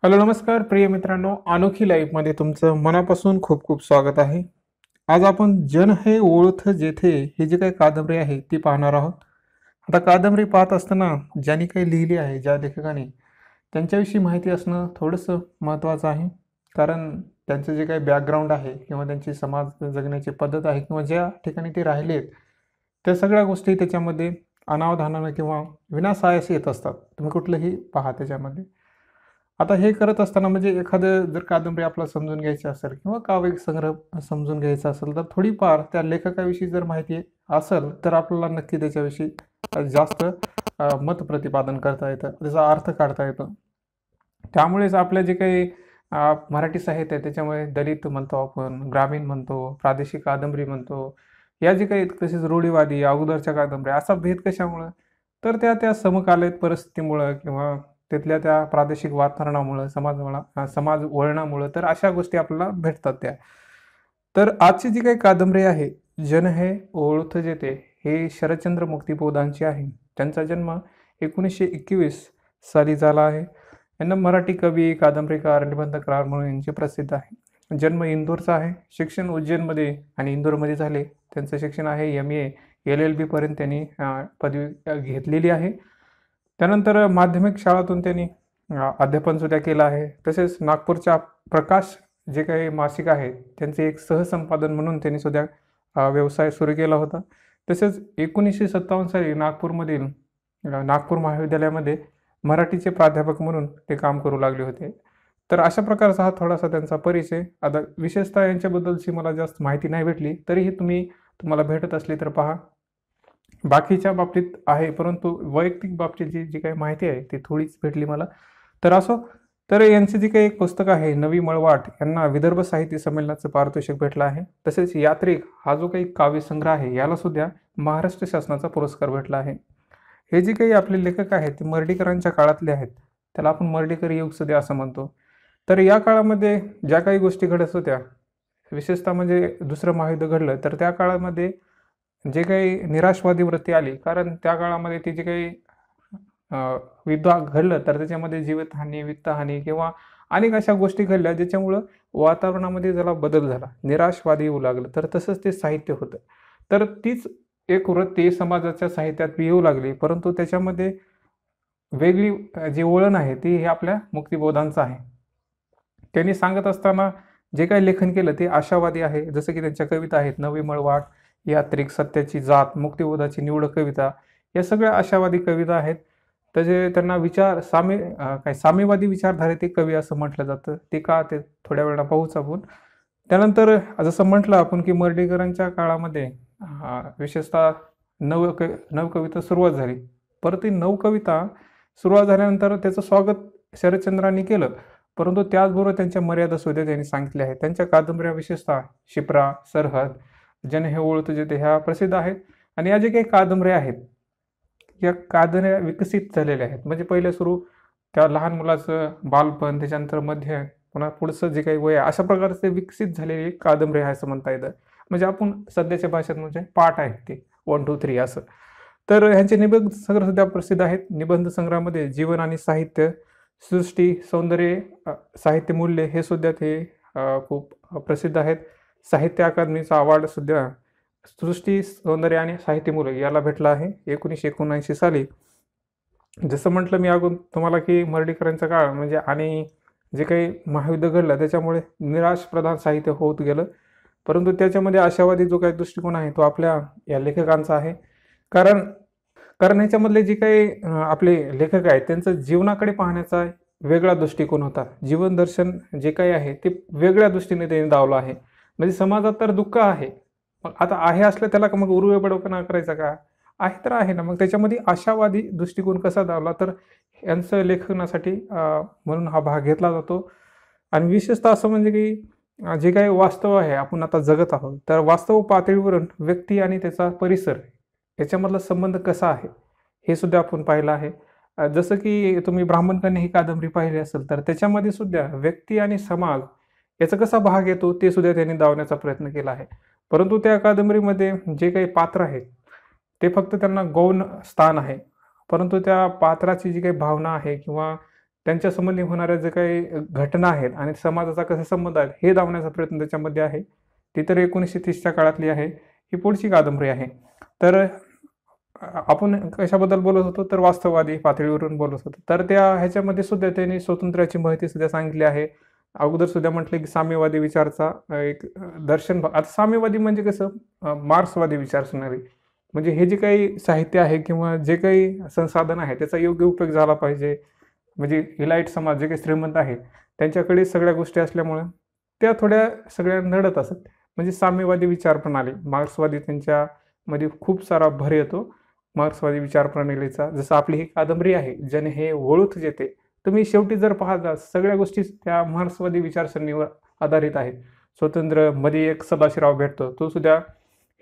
Hello नमस्कार प्रिय मित्रांनो, अनोखी लाईफमध्ये तुमचं मनापासून खूप खूप स्वागत आहे. आज आपण जन हे ओळख जेथे ही जी काही कादंबरी आहे ती पाहणार आहोत. आता कादंबरी पाहत असताना ज्यांनी काही लिहिली आहे, ज्या लेखकाने, त्यांच्याविषयी माहिती असणं थोडंसं महत्त्वाचं आहे. कारण त्यांचं जे काही बॅकग्राऊंड आहे किंवा त्यांची समाज जगण्याची पद्धत आहे किंवा ज्या ठिकाणी ते राहिले आहेत, त्या सगळ्या गोष्टी त्याच्यामध्ये अनावधानानं किंवा विनासायास येत असतात. तुम्ही कुठलंही पहा त्याच्यामध्ये. आता हे करत असताना म्हणजे एखादं जर कादंबरी आपल्याला समजून घ्यायची असेल किंवा काव्य संग्रह समजून घ्यायचा असेल, तर थोडीफार त्या लेखकाविषयी जर माहिती असेल, तर आपल्याला नक्की त्याच्याविषयी जास्त मत प्रतिपादन करता येतं, त्याचा अर्थ काढता येतो. त्यामुळेच आपलं जे काही मराठी साहित्य आहे त्याच्यामुळे दलित म्हणतो आपण, ग्रामीण म्हणतो, प्रादेशिक कादंबरी म्हणतो. या जे काही तसेच रूढीवादी, अगोदरच्या कादंबऱ्या असा भेद कशामुळं? तर त्या समकालीन परिस्थितीमुळं किंवा तिथल्या त्या प्रादेशिक वातावरणामुळं, समाज वळणामुळं तर अशा गोष्टी आपल्याला भेटतात त्या. तर आजची जी काही कादंबरी आहे, जन है ओळख जेथे, हे शरदचंद्र मुक्तिबोधांची आहे. त्यांचा जन्म 1921 साली झाला आहे. यांना मराठी कवी, कादंबरीकार, निबंधकार म्हणून यांची प्रसिद्ध आहे. जन्म इंदोरचा आहे. शिक्षण उज्जैनमध्ये आणि इंदोरमध्ये झाले. त्यांचं शिक्षण आहे एम-ए, एल-एल-बी पर्यंत त्यांनी पदवी घेतलेली आहे. त्यानंतर माध्यमिक शाळातून त्यांनी अध्यापनसुद्धा केलं आहे. तसेच नागपूरच्या प्रकाश जे काही मासिक आहे, त्यांचे एक सहसंपादन म्हणून त्यांनी सुद्धा व्यवसाय सुरू केला होता. तसेच 1957 साली नागपूरमधील नागपूर महाविद्यालयामध्ये मराठीचे प्राध्यापक म्हणून ते काम करू लागले होते. तर अशा प्रकारचा हा थोडासा त्यांचा परिचय. आता विशेषतः यांच्याबद्दलची मला जास्त माहिती नाही भेटली, तरीही तुम्हाला भेटत असली तर पहा. बाकीच्या बाबतीत आहे, परंतु वैयक्तिक बाबतीत जी काही माहिती आहे, ती थोडीच भेटली मला. तर असो, तर यांचं जे काही एक पुस्तक आहे, नवी मळवाट, यांना विदर्भ साहित्य संमेलनाचं पारितोषिक भेटलं आहे. तसेच यात्रिक हा जो काही काव्यसंग्रह आहे, याला सुद्धा महाराष्ट्र शासनाचा पुरस्कार भेटला आहे. हे जे काही आपले लेखक आहेत, ते मर्ढेकरांच्या काळातले आहेत. त्याला आपण मर्ढेकर युग सध्या असं म्हणतो. तर या काळामध्ये ज्या काही गोष्टी घडत होत्या, विशेषतः म्हणजे दुसरं महायुद्ध घडलं, तर त्या काळामध्ये जे काही निराशवादी वृत्ती आली, कारण त्या काळामध्ये ते जे काही अ, युद्ध घडलं, तर त्याच्यामध्ये जीवितहानी, वित्तहानी किंवा अनेक अशा गोष्टी घडल्या, ज्याच्यामुळं वातावरणामध्ये जरा बदल झाला. निराशवादी येऊ लागलं. तर तसंच ते साहित्य होतं. तर तीच एक वृत्ती समाजाच्या साहित्यात येऊ लागली, परंतु त्याच्यामध्ये वेगळी जी वळण आहे, ती हे आपल्या मुक्तिबोधांचं आहे. त्यांनी सांगत असताना जे काही लेखन केलं ते आशावादी आहे. जसं की त्यांच्या कविता आहेत, नवी मळवाट, यात्रिक, सत्याची जात, मुक्तिबोधाची निवड कविता, या सगळ्या आशावादी कविता आहेत. तसे त्यांना साम्यवादी विचारधारेचे कवी असं म्हटलं जातं. ते का, ते थोड्या वेळानं पाहूच आपण. त्यानंतर जसं म्हटलं आपण की मर्ढेकरांच्या काळामध्ये विशेषतः नवकविता सुरुवात झाली. परत ती नवकविता सुरुवात झाल्यानंतर त्याचं स्वागत शरदचंद्रांनी केलं. परंतु त्याचबरोबर त्यांच्या मर्यादा सुद्धा त्यांनी सांगितल्या आहेत. त्यांच्या कादंबऱ्या विशेषतः शिप्रा, सरहद, जन हे ओळ तुझे ते ह्या प्रसिद्ध आहेत. आणि या जे काही कादंबऱ्या आहेत, या कादंबऱ्या विकसित झालेल्या आहेत. म्हणजे पहिले सुरू त्या लहान मुलाचं बालपण, त्याच्यानंतर मध्य, पुन्हा पुढचं जे काही वय आहे, अशा प्रकारचे विकसित झालेली एक कादंबरी आहे असं म्हणता येतं. म्हणजे आपण सध्याच्या भाषेत म्हणजे पाठ आहेत ते 1, 2, 3 असं. तर ह्यांचे निबंध संग्रह सध्या प्रसिद्ध आहेत. निबंध संग्रहामध्ये जीवन आणि साहित्य, सृष्टी, सौंदर्य, साहित्य मूल्य हे सुद्धा ते खूप प्रसिद्ध आहेत. साहित्य अकादमीचा अवॉर्ड सुद्धा सृष्टी, सौंदर्य आणि साहित्य मूल्य याला भेटला आहे 1979 साली. जसं म्हटलं मी अगोदर तुम्हाला की मर्ढेकरांचा काळ म्हणजे आणि जे काही महायुद्ध घडलं त्याच्यामुळे निराशप्रधान साहित्य होत गेलं. परंतु त्याच्यामध्ये आशावादी जो काही दृष्टिकोन आहे तो आपल्या या लेखकांचा आहे. कारण कारण ह्याच्यामधले जे काही आपले लेखक आहेत त्यांचं जीवनाकडे पाहण्याचा वेगळा दृष्टिकोन होता. जीवन दर्शन जे काही आहे ते वेगळ्या दृष्टीने त्यांनी दावलं आहे. म्हणजे समाजात तर दुःख आहे. मग आता आहे असलं त्याला मग उरुवेबडवपणा करायचा का? आहे तर आहे ना. मग त्याच्यामध्ये आशावादी दृष्टिकोन कसा दावला तर यांचं लेखनासाठी म्हणून हा भाग घेतला जातो. आणि विशेषतः असं म्हणजे की जे काही वास्तव आहे आपण आता जगत आहोत, तर वास्तव पातळीवरून व्यक्ती आणि त्याचा परिसर याच्यामधला संबंध कसा आहे, हे सुद्धा आपण पाहिलं आहे. जसं की तुम्ही ब्राह्मणकन्या ही कादंबरी पाहिली असेल, तर त्याच्यामध्ये सुद्धा व्यक्ती आणि समाज याचा कसा भाग येतो ते सुद्धा त्यांनी दावण्याचा प्रयत्न केला आहे. परंतु त्या कादंबरीमध्ये जे काही पात्र आहेत, ते फक्त त्यांना गौण स्थान आहे. परंतु त्या पात्राची जी काही भावना आहे किंवा त्यांच्या संबंधी होणाऱ्या जे काही घटना आहेत आणि समाजाचा कसा संबंध आहे हे दाखवण्याचा प्रयत्न त्याच्यामध्ये आहे. ती तर 1930च्या काळातली आहे. ही पुढची कादंबरी आहे. तर आपण कशाबद्दल बोलत होतो, तर वास्तववादी पातळीवरून बोलत होतो. तर त्या ह्याच्यामध्ये सुद्धा त्यांनी स्वातंत्र्याची माहिती सुद्धा सांगितली आहे. अगोदर सुद्धा म्हटलं की साम्यवादी विचारचा एक दर्शन. आता साम्यवादी म्हणजे कसं, मार्क्सवादी विचारसरणी. म्हणजे हे जे काही साहित्य आहे किंवा जे काही संसाधन आहे त्याचा योग्य उपयोग झाला पाहिजे. म्हणजे इलाइट समाज जे काही श्रीमंत आहे त्यांच्याकडे सगळ्या गोष्टी असल्यामुळे त्या थोड्या सगळ्या नडत असत. म्हणजे साम्यवादी विचार प्रणाली, मार्क्सवादी त्यांच्यामध्ये खूप सारा भर येतो मार्क्सवादी विचार प्रणालीचा. जसं आपली ही कादंबरी आहे जन हे ओळूथ जेथे, तुम्ही शेवटी जर पाहता सगळ्या गोष्टी त्या मार्क्सवादी विचारसरणीवर आधारित आहेत. स्वतंत्र मध्ये एक सदाशिवराव भेटतो, तो सुद्धा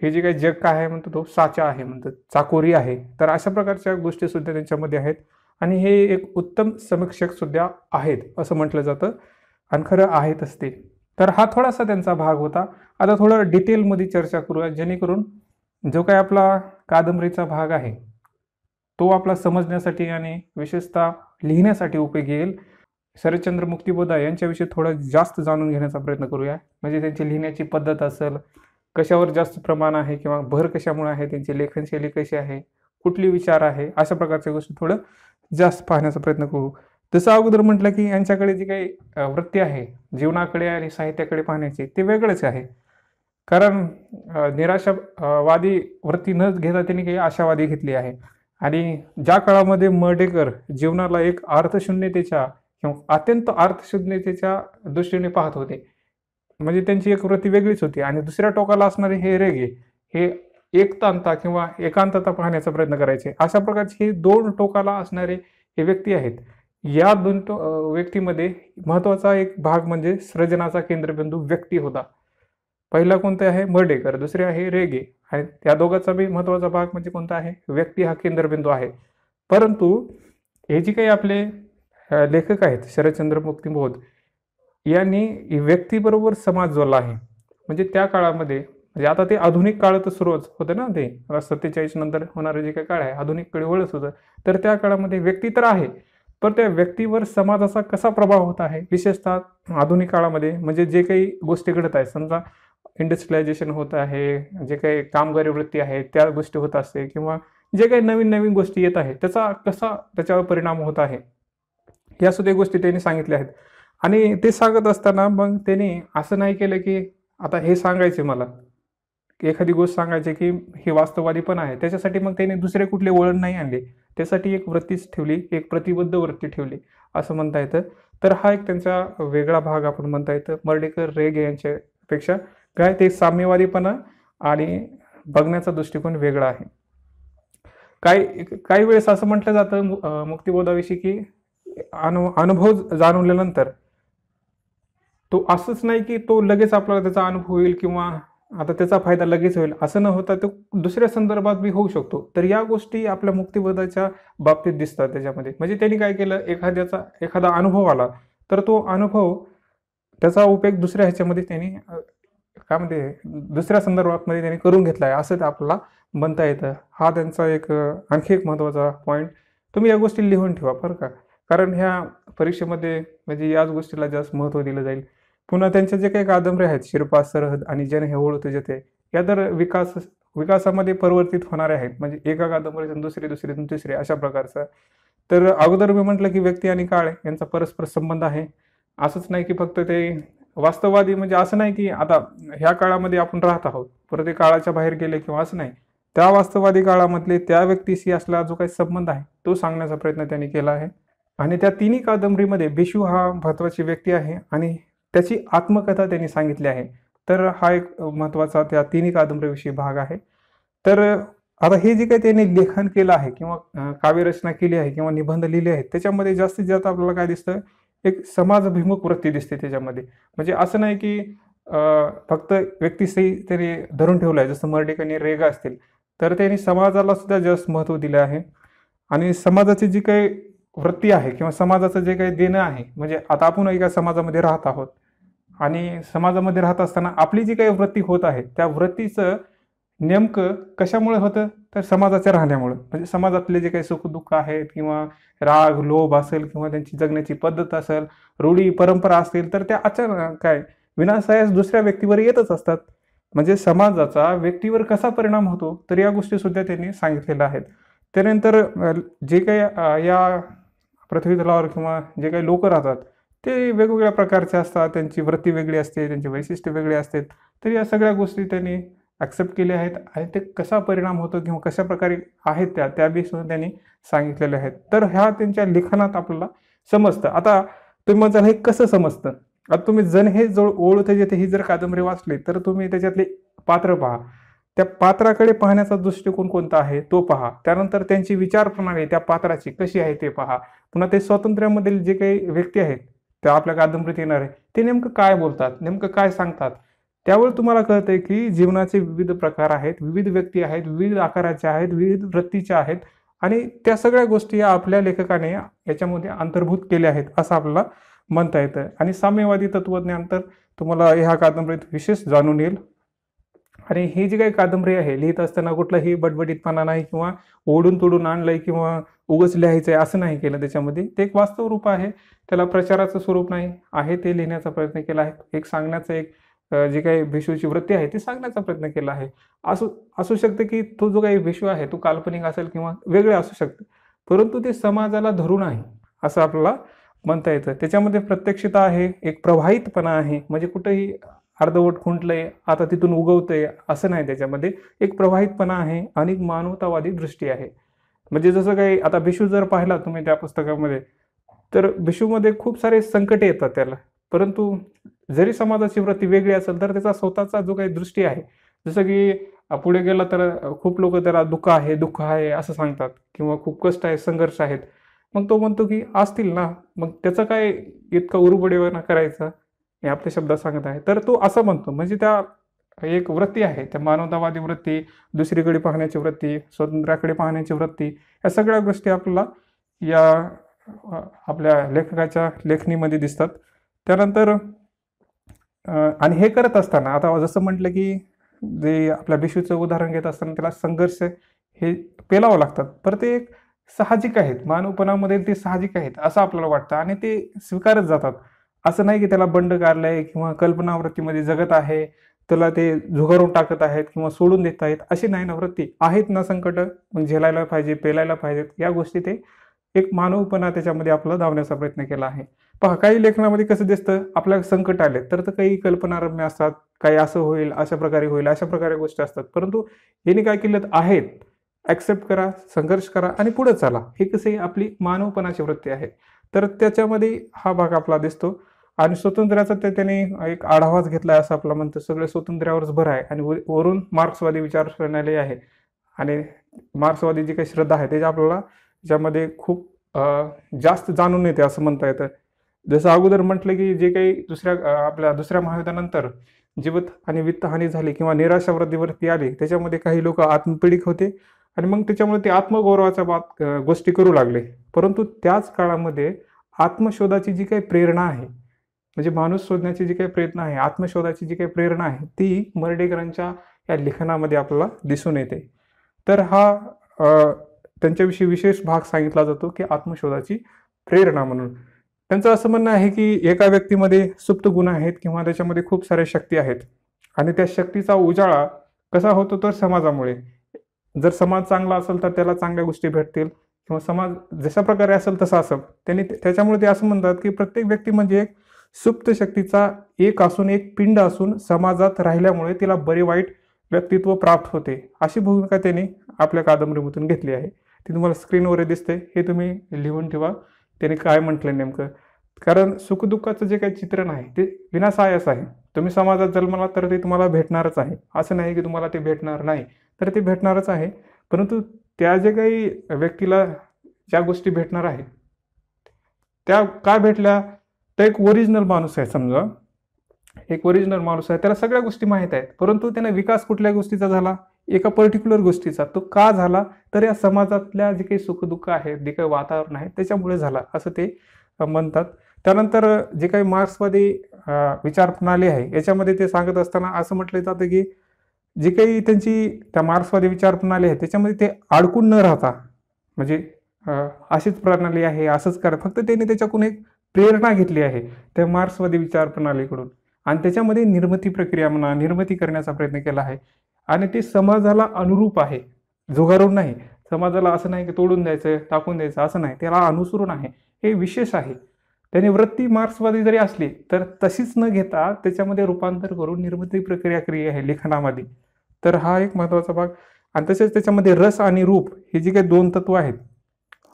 हे जे काही जग काय आहे म्हणतो तो साचा आहे म्हणतो, चाकोरी आहे. तर अशा प्रकारच्या गोष्टी सुद्धा त्यांच्यामध्ये आहेत आणि हे एक उत्तम समीक्षक सुद्धा आहेत असं म्हटलं जातं आणि खरं आहेतच ते. तर हा थोडासा त्यांचा भाग होता. आता थोडं डिटेलमध्ये चर्चा करूया जेणेकरून जो काही आपला कादंबरीचा भाग आहे तो आपला समजण्यासाठी आणि विशेषतः लिहिण्यासाठी उपयोगी येईल. शरदचंद्र मुक्तिबोधा यांच्याविषयी थोडं जास्त जाणून घेण्याचा प्रयत्न करूया. म्हणजे त्यांची लिहिण्याची पद्धत असेल, कशावर जास्त प्रमाण आहे किंवा भर कशामुळे आहे, त्यांची लेखनशैली कशी आहे, कुठली विचार आहे, अशा प्रकारच्या गोष्टी थोडं जास्त पाहण्याचा प्रयत्न करू. जसं अगोदर म्हटलं की यांच्याकडे जी काही वृत्ती आहे जीवनाकडे आणि साहित्याकडे पाहण्याची ते वेगळंच आहे. कारण निराशावादी वृत्ती न घेता त्यांनी काही आशावादी घेतली आहे. आणि ज्या काळामध्ये मर्ढेकर जीवनाला एक अर्थशून्यतेच्या किंवा अत्यंत अर्थशून्यतेच्या दृष्टीने पाहत होते, म्हणजे त्यांची एक वृत्ती वेगळीच होती. आणि दुसऱ्या टोकाला असणारे हे रेगे हे एकतांता किंवा एकांतता पाहण्याचा प्रयत्न करायचे. अशा प्रकारचे हे दोन टोकाला असणारे हे व्यक्ती आहेत. या दोन व्यक्तीमध्ये महत्वाचा एक भाग म्हणजे सृजनाचा केंद्रबिंदू व्यक्ती होता. पहिला कोणता आहे, मर्ढेकर. दुसरे आहे रेगे. आणि त्या दोघांचा बी महत्वाचा भाग म्हणजे कोणता आहे, व्यक्ती हा केंद्रबिंदू आहे. परंतु हे जे काही आपले लेखक आहेत शरदचंद्र मुक्तिबोध यांनी व्यक्तीबरोबर समाज जोडला आहे. म्हणजे त्या काळामध्ये, म्हणजे आता ते आधुनिक काळ तर सुरुवात होतं ना, ते 47 नंतर होणारं जे काही काळ आहे आधुनिककडे वळत होतं. तर त्या काळामध्ये व्यक्ती तर आहे, पण त्या व्यक्तीवर समाजाचा कसा प्रभाव होत आहे, विशेषतः आधुनिक काळामध्ये. म्हणजे जे काही गोष्टी घडत आहेत, समजा इंडस्ट्रियलायझेशन होत आहे, जे काही कामगारी वृत्ती आहे त्या गोष्टी होत असते, किंवा जे काही नवीन नवीन गोष्टी येत आहेत त्याचा कसा त्याच्यावर परिणाम होत आहे, या सुद्धा गोष्टी त्यांनी सांगितल्या आहेत. आणि ते सांगत असताना मग त्यांनी असं नाही केलं की आता हे सांगायचे मला, की एखादी गोष्ट सांगायची की हे वास्तववादी पण आहे, त्याच्यासाठी मग त्यांनी दुसरे कुठले वळण नाही आणले. त्यासाठी एक वृत्तीच ठेवली, एक प्रतिबद्ध वृत्ती ठेवली असं म्हणता येतं. तर हा एक त्यांचा वेगळा भाग आपण म्हणता येतं. मर्ढेकर रेगे यांच्यापेक्षा काय ते साम्यवादीपणा आणि बघण्याचा दृष्टिकोन वेगळा आहे. काही वेळेस असं म्हटलं जातं मुक्तिबोधाविषयी की अनुभव जाणवल्यानंतर तो असंच नाही की तो लगेच आपल्याला त्याचा अनुभव होईल किंवा आता त्याचा फायदा लगेच होईल असं न होता तो दुसऱ्या संदर्भात बी होऊ शकतो. तर या गोष्टी आपल्या मुक्तिबोधाच्या बाबतीत दिसतात त्याच्यामध्ये. म्हणजे त्यांनी काय केलं, एखादा अनुभव आला तर तो अनुभव त्याचा उपयोग दुसऱ्या ह्याच्यामध्ये त्यांनी काय म्हणते दुसऱ्या संदर्भामध्ये त्यांनी करून घेतला आहे असं आपल्याला म्हणता येतं. हा त्यांचा एक आणखी एक महत्त्वाचा पॉईंट. तुम्ही या गोष्टी लिहून ठेवा बरं का, कारण ह्या परीक्षेमध्ये म्हणजे याच गोष्टीला जास्त महत्त्व दिलं जाईल. पुन्हा त्यांच्या जे काही कादंबऱ्या आहेत, शिरपा, सरहद आणि जन हे ओळूथ जेथे, या तर विकासामध्ये परिवर्तित होणारे आहेत. म्हणजे एका कादंबरीतून दुसरीतून तिसरी अशा प्रकारचं. तर अगोदर मी म्हटलं की व्यक्ती आणि काळ यांचा परस्पर संबंध आहे. असंच नाही की फक्त ते वास्तववादी, म्हणजे असं नाही की आता ह्या काळामध्ये आपण राहत आहोत परत ते काळाच्या बाहेर गेले किंवा असं नाही. त्या वास्तववादी काळामधले त्या व्यक्तीशी असलेला जो काही संबंध आहे तो सांगण्याचा प्रयत्न त्यांनी केला आहे. आणि त्या तिन्ही कादंबरीमध्ये बिशू हा महत्त्वाची व्यक्ती आहे आणि त्याची आत्मकथा त्यांनी सांगितली आहे. तर हा एक महत्त्वाचा त्या तिन्ही कादंबरीविषयी भाग आहे. तर आता हे जे काही त्यांनी लेखन केलं आहे किंवा काव्यरचना केली आहे किंवा निबंध लिहिले आहेत त्याच्यामध्ये जास्तीत जास्त आपल्याला काय दिसतं, एक समाजभिमुख वृत्ती दिसते त्याच्यामध्ये. म्हणजे असं नाही की फक्त व्यक्तीशी त्यांनी धरून ठेवलं आहे. जसं मर्ढेकर आणि रेगा असतील तर त्यांनी समाजाला सुद्धा जास्त महत्त्व दिलं आहे. आणि समाजाची जी काही वृत्ती आहे किंवा समाजाचं जे काही देणं आहे, म्हणजे आता आपण एका समाजामध्ये राहत आहोत आणि समाजामध्ये राहत असताना आपली जी काही वृत्ती होत आहे त्या वृत्तीचं नेमकं कशामुळे होतं तर समाजाच्या राहण्यामुळं. म्हणजे समाजातले जे काही सुखदुःख आहेत किंवा राग लोभ असेल किंवा त्यांची जगण्याची पद्धत असेल, रूढी परंपरा असतील, तर त्या अचानक काय विनासायास दुसऱ्या व्यक्तीवर येतच असतात. म्हणजे समाजाचा व्यक्तीवर कसा परिणाम होतो तर या गोष्टी सुद्धा त्यांनी सांगितलेल्या आहेत. त्यानंतर जे काही या पृथ्वी तलावर किंवा जे काही लोक राहतात ते वेगवेगळ्या प्रकारचे असतात. त्यांची वृत्ती वेगळी असते, त्यांची वैशिष्ट्ये वेगळी असतात. तर या सगळ्या गोष्टी त्यांनी ॲक्सेप्ट केल्या आहेत आणि ते कसा परिणाम होतो किंवा कशाप्रकारे आहेत त्या बेसवर त्यांनी सांगितलेल्या आहेत. तर ह्या त्यांच्या लिखाणात आपल्याला समजतं. आता तुम्ही म्हणाल हे कसं समजतं? आता तुम्ही जण हे ओळख जेथे ही जर कादंबरी वाचली तर तुम्ही त्याच्यातले पात्र पहा. त्या पात्राकडे पाहण्याचा दृष्टिकोन कोणता आहे तो पहा. त्यानंतर त्यांची विचार प्रणाली त्या पात्राची कशी आहे ते पहा. पुन्हा ते स्वातंत्र्यामधील जे काही व्यक्ती आहेत त्या आपल्या कादंबरीत येणार आहे ते नेमकं काय बोलतात, नेमकं काय सांगतात. त्यावेळी तुम्हाला कळतंय की जीवनाचे विविध प्रकार आहेत, विविध व्यक्ती आहेत, विविध आकाराच्या आहेत, विविध वृत्तीच्या आहेत आणि त्या सगळ्या गोष्टी आपल्या लेखकाने याच्यामध्ये अंतर्भूत केल्या आहेत असं आपल्याला म्हणता येतं. आणि साम्यवादी तत्वज्ञान तर तुम्हाला ह्या कादंबरीत विशेष जाणून येईल. आणि ही जी काही कादंबरी आहे लिहित असताना कुठलाही बटबटीतपणा नाही किंवा ओढून तोडून आणलंय किंवा उगच लिहायचंय असं नाही केलं त्याच्यामध्ये. ते एक वास्तव रूप आहे. त्याला प्रचाराचं स्वरूप नाही आहे, ते लिहिण्याचा प्रयत्न केला आहे. एक सांगण्याचं एक जी काही भिशूची वृत्ती आहे ती सांगण्याचा प्रयत्न केला आहे. असू असू शकतं की तो जो काही भिशू आहे तो काल्पनिक असेल किंवा वेगळे असू शकते. परंतु ते समाजाला धरून आहे असं आपल्याला म्हणता येतं. त्याच्यामध्ये प्रत्यक्षता आहे, एक प्रवाहितपणा आहे. म्हणजे कुठेही अर्धवट खुंटलंय, आता तिथून उगवतंय असं नाही त्याच्यामध्ये. एक प्रवाहितपणा आहे आणि एक मानवतावादी दृष्टी आहे. म्हणजे जसं काही आता भिशू जर पाहिला तुम्ही त्या पुस्तकामध्ये, तर भिशूमध्ये खूप सारे संकटे येतात त्याला. परंतु जरी समाजाची वृत्ती वेगळी असेल तर त्याचा स्वतःचा जो काही दृष्टी आहे, जसं की पुढे गेला तर खूप लोकं त्याला दुःख आहे असं सांगतात किंवा खूप कष्ट आहे, संघर्ष आहेत. मग तो म्हणतो की असतील ना, मग त्याचं काय इतका उरबडेपणा करायचा? हे आपल्या शब्दात सांगत आहे. तर तो असं म्हणतो म्हणजे त्या एक वृत्ती आहे, त्या मानवतावादी वृत्ती, दुसरीकडे पाहण्याची वृत्ती, स्वातंत्र्याकडे पाहण्याची वृत्ती, या सगळ्या गोष्टी आपल्याला या आपल्या लेखकाच्या लेखणीमध्ये दिसतात. त्यानंतर आणि हे करत असताना आता जसं म्हटलं की जे आपल्या भिशूचं उदाहरण घेत असताना त्याला संघर्ष हे पेलावं लागतात. पर ते एक साहजिक आहेत. मानवपणामध्ये ते साहजिक आहेत असं आपल्याला वाटतं आणि ते स्वीकारत जातात. असं नाही की त्याला बंड काढलंय किंवा कल्पनावृत्तीमध्ये जगत आहे, त्याला ते झुगारून टाकत आहेत किंवा सोडून देत आहेत, अशी नाही ना वृत्ती. आहेत ना संकटं, मग झेलायला पाहिजे, पेलायला पाहिजेत. या गोष्टी ते एक मानवपणा त्याच्यामध्ये आपला दावण्याचा प्रयत्न केला आहे. पहा काही लेखनामध्ये कसं दिसतं, आपल्याला संकट आले तर काही कल्पनारम्य असतात, काही असं होईल, अशा प्रकारे होईल, अशा प्रकारे गोष्टी असतात. परंतु यांनी काय केलं आहेत, ॲक्सेप्ट करा, संघर्ष करा आणि पुढे चाला. हे कसे आपली मानवपणाची वृत्ती आहे. तर त्याच्यामध्ये हा भाग आपला दिसतो आणि स्वातंत्र्याचा त्याने एक आढावाच घेतला असं आपलं म्हणतं. सगळं स्वातंत्र्यावरच भर आहे आणि वरून मार्क्सवादी विचारप्रणाली आहे आणि मार्क्सवादी जी काही श्रद्धा आहे त्याच्या आपल्याला त्याच्यामध्ये खूप जास्त जाणून येते असं म्हणता येतं. जसं अगोदर म्हटलं की जे काही आपल्या दुसऱ्या महायुद्धानंतर जीवित आणि वित्तहानी झाली किंवा निराशावृत्तीवरती आली, त्याच्यामध्ये काही लोक आत्मपीडित होते आणि मग त्याच्यामुळे ते आत्मगौरवाच्या गोष्टी करू लागले. परंतु त्याच काळामध्ये आत्मशोधाची जी काही प्रेरणा आहे, म्हणजे माणूस शोधण्याची जी काही प्रयत्न आहे, आत्मशोधाची जी काही प्रेरणा आहे, ती मर्ढेकरांच्या या लेखनामध्ये आपल्याला दिसून येते. तर हा त्यांच्याविषयी विशेष भाग सांगितला जातो की आत्मशोधाची प्रेरणा म्हणून. त्यांचं असं म्हणणं आहे की एका व्यक्तीमध्ये सुप्त गुण आहेत किंवा त्याच्यामध्ये खूप साऱ्या शक्ती आहेत आणि त्या शक्तीचा उजाळा कसा होतो तर समाजामुळे. जर समाज चांगला असेल तर त्याला चांगल्या गोष्टी भेटतील किंवा समाज जशा प्रकारे असेल तसा असेल. त्याच्यामुळे ते असं म्हणतात की प्रत्येक व्यक्ती म्हणजे एक सुप्त शक्तीचा एक असून, एक पिंड असून समाजात राहिल्यामुळे तिला बरे वाईट व्यक्तित्व प्राप्त होते. अशी भूमिका त्यांनी आपल्या कादंबरीमधून घेतली आहे. ती तुम्हाला स्क्रीनवर दिसते, हे तुम्ही लिहून ठेवा त्याने काय म्हटलं नेमकं. कारण सुखदुःखाचं जे काही चित्रण आहे ते विनासायास आहे. तुम्ही समाजात जन्माला तर ते तुम्हाला भेटणारच आहे. असं नाही की तुम्हाला ते भेटणार नाही, तर ते भेटणारच आहे. परंतु त्या जे काही व्यक्तीला ज्या गोष्टी भेटणार आहेत त्या का भेटल्या, तर एक ओरिजिनल माणूस आहे. समजा एक ओरिजिनल माणूस आहे, त्याला सगळ्या गोष्टी माहीत आहेत, परंतु त्याने विकास कुठल्या गोष्टीचा झाला, एका पर्टिक्युलर गोष्टीचा. तो का झाला, तर या समाजातल्या जे काही सुखदुःख आहेत, जे काही वातावरण आहे त्याच्यामुळे झाला असं ते म्हणतात. त्यानंतर जे काही मार्क्सवादी विचार प्रणाली आहे याच्यामध्ये ते सांगत असताना असं म्हटलं जातं की जी काही त्यांची त्या मार्क्सवादी विचार प्रणाली आहे त्याच्यामध्ये ते अडकून न राहता, म्हणजे अशीच प्रणाली आहे असंच करा, फक्त त्यांनी त्याच्याकडून एक प्रेरणा घेतली आहे त्या मार्क्सवादी विचार प्रणालीकडून, आणि त्याच्यामध्ये निर्मिती प्रक्रिया म्हणा, निर्मिती करण्याचा प्रयत्न केला आहे. आणि ते समाजाला अनुरूप आहे, झुगारून नाही. समाजाला असं नाही की तोडून द्यायचं, टाकून द्यायचं असं नाही, त्याला अनुसरून आहे, हे विशेष आहे. त्याने वृत्ती मार्क्सवादी जरी असली तर तशीच न घेता त्याच्यामध्ये रूपांतर करून निर्मिती प्रक्रिया केली आहे लेखनामध्ये. तर हा एक महत्त्वाचा भाग. आणि तसेच त्याच्यामध्ये रस आणि रूप ही जी काही दोन तत्व आहेत,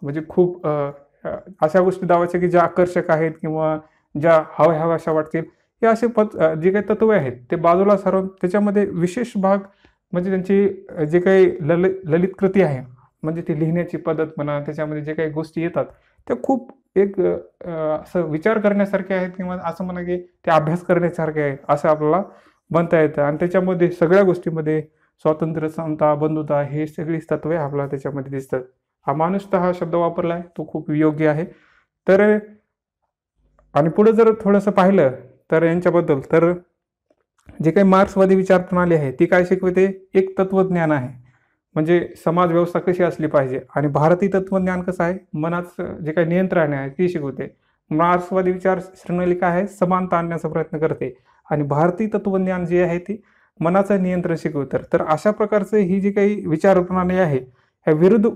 म्हणजे खूप अशा गोष्टी दावायच्या की ज्या आकर्षक आहेत किंवा ज्या हव्याशा वाटतील, हे असे जे काही तत्व आहेत ते बाजूला सारून त्याच्यामध्ये विशेष भाग म्हणजे त्यांची जे काही ललित कृती आहे, म्हणजे ती लिहिण्याची पद्धत म्हणा, त्याच्यामध्ये जे काही गोष्टी येतात त्या खूप एक असं विचार करण्यासारखे आहेत, किंवा असं म्हणा की ते अभ्यास करण्यासारखे आहेत असं आपल्याला म्हणता येतं. आणि त्याच्यामध्ये सगळ्या गोष्टीमध्ये स्वातंत्र्य, समता, बंधुता हे सगळीच तत्वे आपल्याला त्याच्यामध्ये दिसतात. अमानुषता हा शब्द वापरला आहे तो खूप योग्य आहे. तर आणि पुढे जर थोडंसं पाहिलं तर यांच्याबद्दल, तर जे काही मार्क्सवादी विचार प्रणाली आहे ती काय शिकवते, एक तत्वज्ञान आहे, म्हणजे समाज व्यवस्था कशी असली पाहिजे. आणि भारतीय तत्वज्ञान कसं आहे, मनाचं जे काही नियंत्रण आहे ती शिकवते. मार्क्सवादी विचार प्रणाली काय आहे, समानता आणण्याचा प्रयत्न करते. आणि भारतीय तत्वज्ञान जे आहे ती मनाचं नियंत्रण शिकवतं. तर अशा प्रकारचं ही जी काही विचार प्रणाली आहे ह्या विरुद्ध,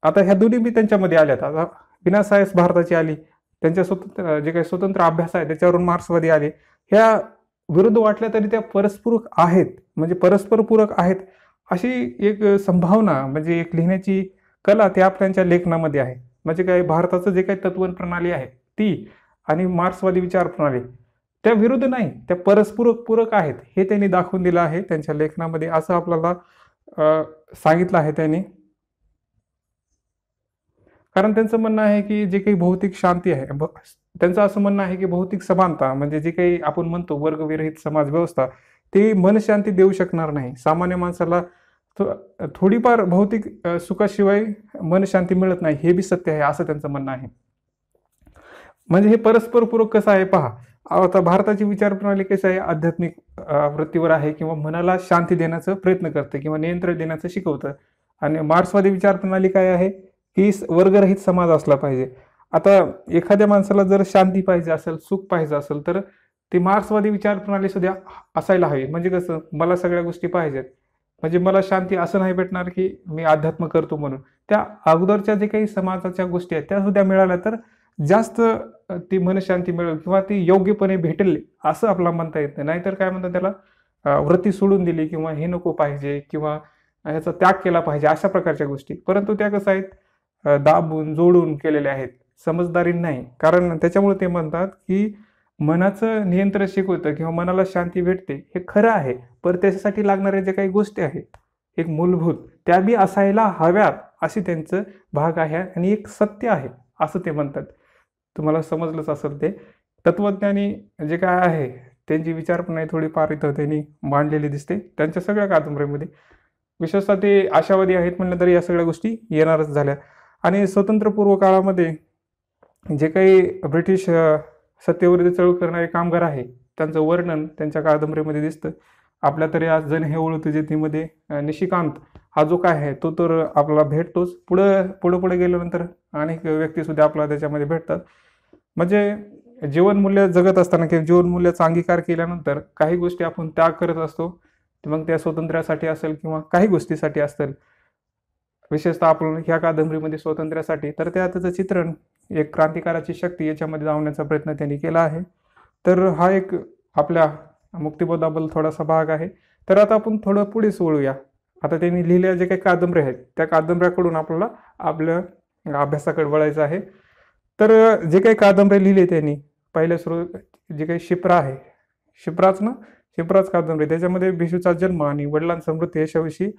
आता ह्या दोन्ही बी त्यांच्यामध्ये आल्यात. आता विना सायन्स भारताची आली, त्यांच्या स्वतंत्र जे काही स्वतंत्र अभ्यास आहे त्याच्यावरून मार्क्सवादी आले. ह्या विरुद्ध वाटल्या तरी त्या परस्परक आहेत, म्हणजे परस्परपूरक आहेत, अशी एक संभावना, म्हणजे एक लिहिण्याची कला त्या आपल्या लेखनामध्ये आहे. म्हणजे काय, भारताचं जे काही तत्व प्रणाली आहे ती आणि मार्क्सवादी विचार प्रणाली त्या विरुद्ध नाही, त्या परस्परपूरक आहेत, हे त्यांनी दाखवून दिलं आहे त्यांच्या लेखनामध्ये, असं आपल्याला सांगितलं आहे त्यांनी. कारण त्यांचं म्हणणं आहे की जे काही भौतिक शांती आहे, त्यांचं असं म्हणणं आहे की भौतिक समानता, म्हणजे जे काही आपण म्हणतो वर्गविरहित समाज व्यवस्था, ती मनशांती देऊ शकणार नाही. सामान्य माणसाला थोडीफार भौतिक सुखाशिवाय मनशांती मिळत नाही, हे बी सत्य आहे असं त्यांचं म्हणणं आहे. म्हणजे हे परस्परपूरक कसं आहे पहा. आता भारताची विचार प्रणाली कशी आहे, आध्यात्मिक वृत्तीवर आहे, किंवा मनाला शांती देण्याचा प्रयत्न करते किंवा नियंत्रण देण्याचं शिकवतं. आणि मार्क्सवादी विचार प्रणाली काय आहे की वर्गरहित समाज असला पाहिजे. आता एखाद्या माणसाला जर शांती पाहिजे असेल, सुख पाहिजे असेल, तर ती मार्क्सवादी विचार प्रणाली सुद्धा असायला हवी. म्हणजे कसं, मला सगळ्या गोष्टी पाहिजेत, म्हणजे मला शांती असं नाही भेटणार की मी अध्यात्म करतो म्हणून. त्या अगोदरच्या जे काही समाजाच्या गोष्टी आहेत त्या सुद्धा मिळाल्या तर जास्त ती मनशांती मिळेल किंवा ती योग्यपणे भेटेल असं आपल्याला म्हणता येत नाही. नाहीतर काय म्हणतात त्याला, वृत्ती सोडून दिली किंवा हे नको पाहिजे किंवा ह्याचा त्याग केला पाहिजे, अशा प्रकारच्या गोष्टी. परंतु त्या कसं आहेत, दाबून जोडून केलेल्या आहेत, समजदारी नाही. कारण त्याच्यामुळे ते म्हणतात की मनाचं नियंत्रण शिकवतं किंवा मनाला शांती भेटते, हे खरं आहे. पण त्याच्यासाठी लागणाऱ्या ज्या काही गोष्टी आहेत एक मूलभूत, त्या बी असायला हव्यात, अशी त्यांचं भाग आहे आणि एक सत्य आहे असं ते म्हणतात. तुम्हाला समजलंच असेल ते. तत्वज्ञानी जे काय आहे त्यांची विचारप्रणाली थोडीफार इथं त्यांनी मांडलेली दिसते त्यांच्या सगळ्या कादंबरीमध्ये. विशेषतः ते आशावादी आहेत म्हणलं तरी या सगळ्या गोष्टी येणारच झाल्या. आणि स्वतंत्रपूर्व काळामध्ये जे काही ब्रिटिश सत्तेविरुद्ध चळवळ करणारे कामगार आहे त्यांचं वर्णन त्यांच्या कादंबरीमध्ये दिसतं. आपल्या तरी आज जण हे ओळख जेथीमध्ये निशिकांत हा जो काय आहे तो तर आपल्याला भेटतोच. पुढे गेल्यानंतर अनेक व्यक्तीसुद्धा आपल्याला त्याच्यामध्ये भेटतात. म्हणजे जीवनमूल्य जगत असताना किंवा जीवनमूल्याचा अंगीकार केल्यानंतर काही गोष्टी आपण त्याग करत असतो, मग त्या स्वातंत्र्यासाठी असेल किंवा काही गोष्टीसाठी असेल. विशेषतः आपण ह्या कादंबरीमध्ये स्वातंत्र्यासाठी, तर त्याचं चित्रण एक क्रांतिकाराची शक्ती याच्यामध्ये लावण्याचा प्रयत्न त्यांनी केला आहे. तर हा एक आपल्या मुक्तिबोधाबद्दल थोडासा भाग आहे. तर आता आपण थोडं पुढेच वळूया. आता त्यांनी लिहिलेल्या जे काही कादंबऱ्या आहेत त्या कादंबऱ्याकडून आपल्याला आपल्या अभ्यासाकडे वळायचं आहे. तर जे काही कादंबरी लिहिले त्यांनी, पहिल्या सुरू जे काही शिप्रा आहे, शिप्राच कादंबरी, त्याच्यामध्ये भिशूचा जन्म आणि वडिलांचा मृत्यू याच्याविषयी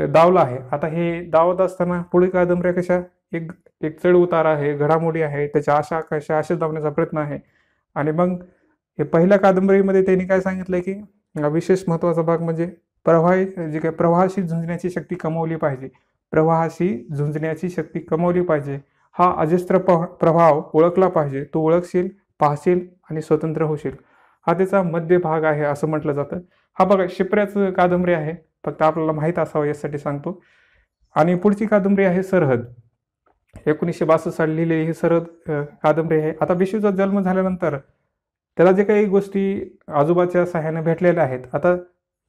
दावला आहे. आता हे दावत असताना पुढे कादंबऱ्या कशा, एक चढ उतार आहे, घडामोडी आहे, त्याच्या आशा कशा असेच दावण्याचा प्रयत्न आहे. आणि मग हे पहिल्या कादंबरीमध्ये त्यांनी काय सांगितलंय की विशेष महत्त्वाचा भाग म्हणजे प्रवाहाशी झुंजण्याची शक्ती कमवली पाहिजे. प्रवाहाशी झुंजण्याची शक्ती कमवली पाहिजे. हा अजस्त्र प्रभाव ओळखला पाहिजे. तो ओळखशील, पाहशील आणि स्वतंत्र होशील. हा त्याचा मध्य भाग आहे असं म्हटलं जातं. हा बघा शिप्र्याचं कादंबरी आहे, फक्त आपल्याला माहीत असावं यासाठी सांगतो. आणि पुढची कादंबरी आहे सरहद. 1962 साली लिहिलेली ही सरहद कादंबरी आहे. आता बिशूचा जन्म झाल्यानंतर त्याला जे काही गोष्टी आजोबाच्या सहाय्याने भेटलेल्या आहेत, आता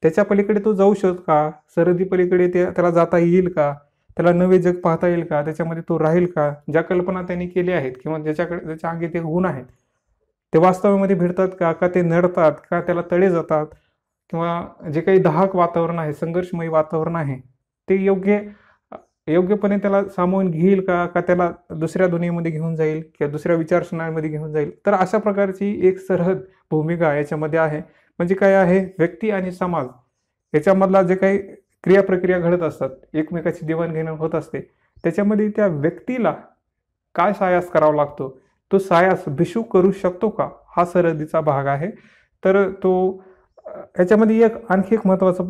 त्याच्या पलीकडे तो जाऊ शकतो का? सरहदी पलीकडे त्याला जाता येईल का? त्याला नवे जग पाहता येईल का? त्याच्यामध्ये तो राहील का? ज्या कल्पना त्यांनी केल्या आहेत किंवा ज्याच्या अंगी ते गुण आहेत, ते वास्तवामध्ये भेटतात का? का ते नडतात? का त्याला तडे जातात? किंवा जे काही दाहक वातावरण आहे, संघर्षमय वातावरण आहे, ते योग्यपणे त्याला सामावून घेईल का? का त्याला दुसऱ्या दुनियेमध्ये घेऊन जाईल किंवा दुसऱ्या विचारसरणामध्ये घेऊन जाईल? तर अशा प्रकारची एक सरहद भूमिका याच्यामध्ये आहे. म्हणजे काय आहे, व्यक्ती आणि समाज याच्यामधला जे काही क्रियाप्रक्रिया घडत असतात, एकमेकाची देवाणघेवाण होत असते, त्याच्यामध्ये त्या व्यक्तीला काय सायास करावा लागतो, तो सायास भिषू करू शकतो का? हा सरहद्दीचा भाग आहे. तर तो याच्यामध्ये आणखी एक महत्त्वाचा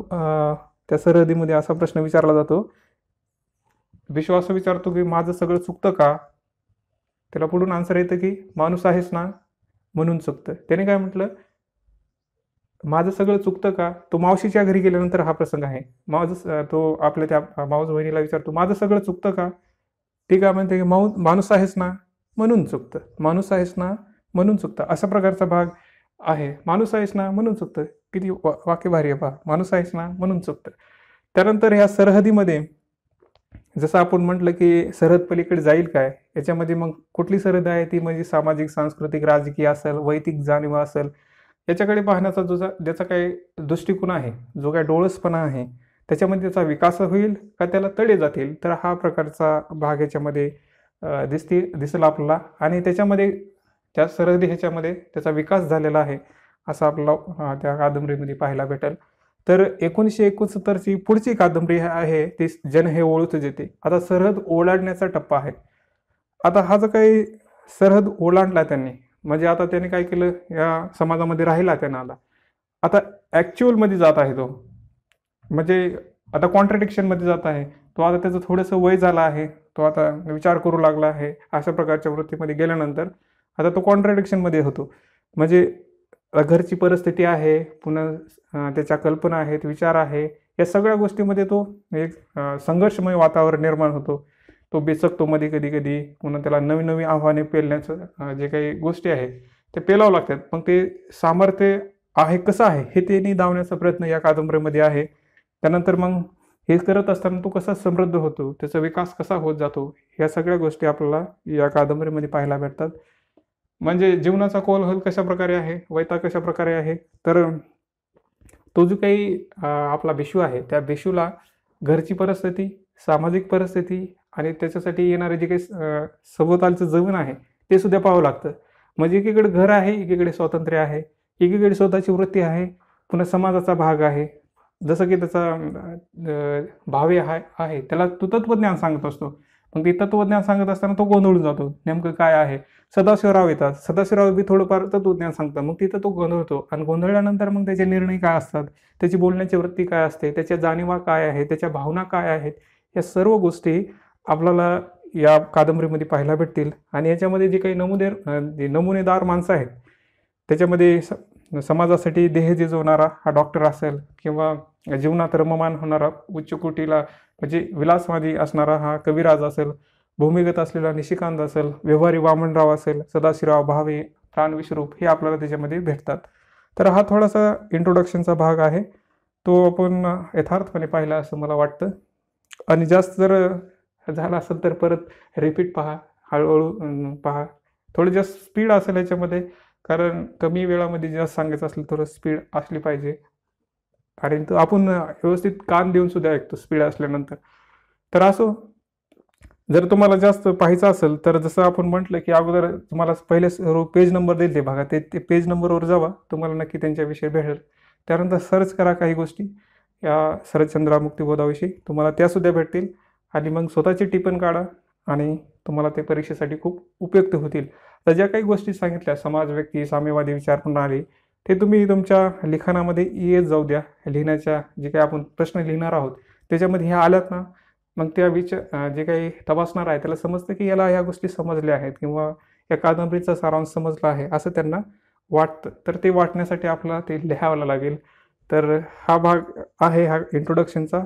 त्या सरहद्दीमध्ये असा प्रश्न विचारला जातो. भिषू असं विचारतो की माझं सगळं चुकतं का? त्याला पुढून आन्सर येतं की माणूस आहेस ना म्हणून चुकतं. त्याने काय म्हटलं, माझं सगळं चुकतं का? तो मावशीच्या घरी गेल्यानंतर हा प्रसंग आहे. तो आपल्या त्या मावस बहिणीला विचारतो, माझं सगळं चुकतं का? ती काय म्हणते की माणूस आहेस ना म्हणून चुकतं. माणूस आहेस ना म्हणून चुकतं. अशा प्रकारचा भाग आहे. माणूस आहेस ना म्हणून चुकतं. किती वाक्य भारी आहे पहा. माणूस आहेस ना म्हणून चुकतं. त्यानंतर ह्या सरहदीमध्ये जसं आपण म्हटलं की सरहद पलीकडे जाईल काय? याच्यामध्ये मग कुठली सरहद आहे ती म्हणजे सामाजिक, सांस्कृतिक, राजकीय असेल, वैयक्तिक जाणीव असेल, याच्याकडे पाहण्याचा ज्याचा काही दृष्टिकोन आहे, जो काही डोळसपणा आहे, त्याच्यामध्ये त्याचा विकास होईल का त्याला तडे जातील? तर हा प्रकारचा भाग याच्यामध्ये दिसेल आपल्याला. आणि त्याच्यामध्ये त्या सरहदी ह्याच्यामध्ये त्याचा विकास झालेला आहे असं आपल्याला त्या कादंबरीमध्ये पाहायला भेटेल. तर 1969ची पुढची कादंबरी आहे ती जन हे ओळख जेथे. आता सरहद ओलांडण्याचा टप्पा आहे. आता हा जो काही सरहद ओलांडला त्यांनी, म्हणजे आता त्याने काय केलं, या समाजामध्ये राहिला त्यानं आला. आता ॲक्च्युअलमध्ये जात आहे तो. म्हणजे आता कॉन्ट्रडिक्शनमध्ये जात आहे. तो आता त्याचं थोडंसं वय झालं आहे. तो आता विचार करू लागला आहे. अशा प्रकारच्या वृत्तीमध्ये गेल्यानंतर आता तो कॉन्ट्रडिक्शनमध्ये होतो. म्हणजे घरची परिस्थिती आहे, पुन्हा त्याच्या कल्पना आहेत, विचार आहे. या सगळ्या गोष्टीमध्ये तो एक संघर्षमय वातावरण निर्माण होतो. तो बेचकतो मध्ये कधी-कधी. पुन्हा त्याला नवी-नवी आव्हाने पेलण्याचं जे काही गोष्टी आहेत, ते पेलावं लागतात. मग ते सामर्थ्य आहे कसं आहे, हे ते निदावण्याचा प्रयत्न या कादंबरीमध्ये आहे. त्यानंतर मग हे करत असताना तो कसा समृद्ध होतो, त्याचा विकास कसा होत जातो, या सगळ्या गोष्टी आपल्याला या कादंबरीमध्ये पाहायला भेटतात. म्हणजे जीवनाचा कोलहल कशा प्रकारे आहे, वैताग कशा प्रकारे आहे. तर तो जो काही आपला बिशू आहे, त्या बिशूला घरची परिस्थिती, सामाजिक परिस्थिती आणि त्याच्यासाठी येणारे जे काही सभोवतालचं जगणं आहे, ते सुद्धा पाहावं लागतं. म्हणजे एकीकडे घर आहे, एकीकडे स्वातंत्र्य आहे, एकीकडे स्वतःची वृत्ती आहे, पुन्हा समाजाचा भाग आहे. जसं की त्याचा भावे आहे, त्याला तो तत्त्वज्ञान सांगत असतो. मग ते तत्त्वज्ञान सांगत असताना तो गोंधळून जातो. नेमकं काय आहे? सदाशिवराव येतात. सदाशिवराव बी थोडंफार तत्त्वज्ञान सांगतात. मग तिथं तो गोंधळतो आणि गोंधळल्यानंतर मग त्याचे निर्णय काय असतात, त्याची बोलण्याची वृत्ती काय असते, त्याच्या जाणीवा काय आहेत, त्याच्या भावना काय आहेत, या सर्व गोष्टी आपल्याला या कादंबरीमध्ये पाहायला भेटतील. आणि याच्यामध्ये जे काही नमुनेदार माणसं आहेत, त्याच्यामध्ये समाजासाठी देह झिजवणारा हा डॉक्टर असेल किंवा जीवनात रममाण होणारा उच्च कोटीला म्हणजे विलासवादी असणारा हा कविराज असेल, भूमिगत असलेला निशिकांत असेल, व्यवहारी वामनराव असेल, सदाशिवराव भावे, प्राणविश्वरूप हे आपल्याला त्याच्यामध्ये भेटतात. तर हा थोडासा इंट्रोडक्शनचा भाग आहे. तो आपण यथार्थपणे पाहिला असं मला वाटतं. आणि जास्त जर झाला असेल तर परत रिपीट पहा, हळूहळू पहा. थोडी जास्त स्पीड असेल याच्यामध्ये, कारण कमी वेळामध्ये जास्त सांगायचं असलं तर स्पीड असली पाहिजे. आणि तो आपण व्यवस्थित कान देऊन सुद्धा ऐकतो स्पीड असल्यानंतर. तर असो, जर तुम्हाला जास्त पाहायचं असेल तर जसं आपण म्हटलं की अगोदर तुम्हाला पहिले पेज नंबर देईल ते बघा, ते पेज नंबरवर जावा, तुम्हाला नक्की त्यांच्याविषयी भेटेल. त्यानंतर सर्च करा काही गोष्टी या शरदचंद्र मुक्तिबोधाविषयी, तुम्हाला त्यासुद्धा भेटतील. आणि मग स्वतःची टिपण काढा आणि तुम्हाला ते परीक्षेसाठी खूप उपयुक्त होतील. तर ज्या काही गोष्टी सांगितल्या, समाज, व्यक्ती, साम्यवादी विचार प्रणाली, ते तुम्ही तुमच्या लिखाणामध्ये येत जाऊ द्या. लिहिण्याच्या जे काही आपण प्रश्न लिहिणार आहोत त्याच्यामध्ये ह्या आल्यात ना, मग त्या जे काही तपासणार आहे त्याला समजतं की याला ह्या गोष्टी समजल्या आहेत किंवा या कादंबरीचा सारांश समजला आहे, असं त्यांना वाटतं, तर ते वाटण्यासाठी आपल्याला ते लिहावं लागेल. तर हा भाग आहे हा इंट्रोडक्शनचा.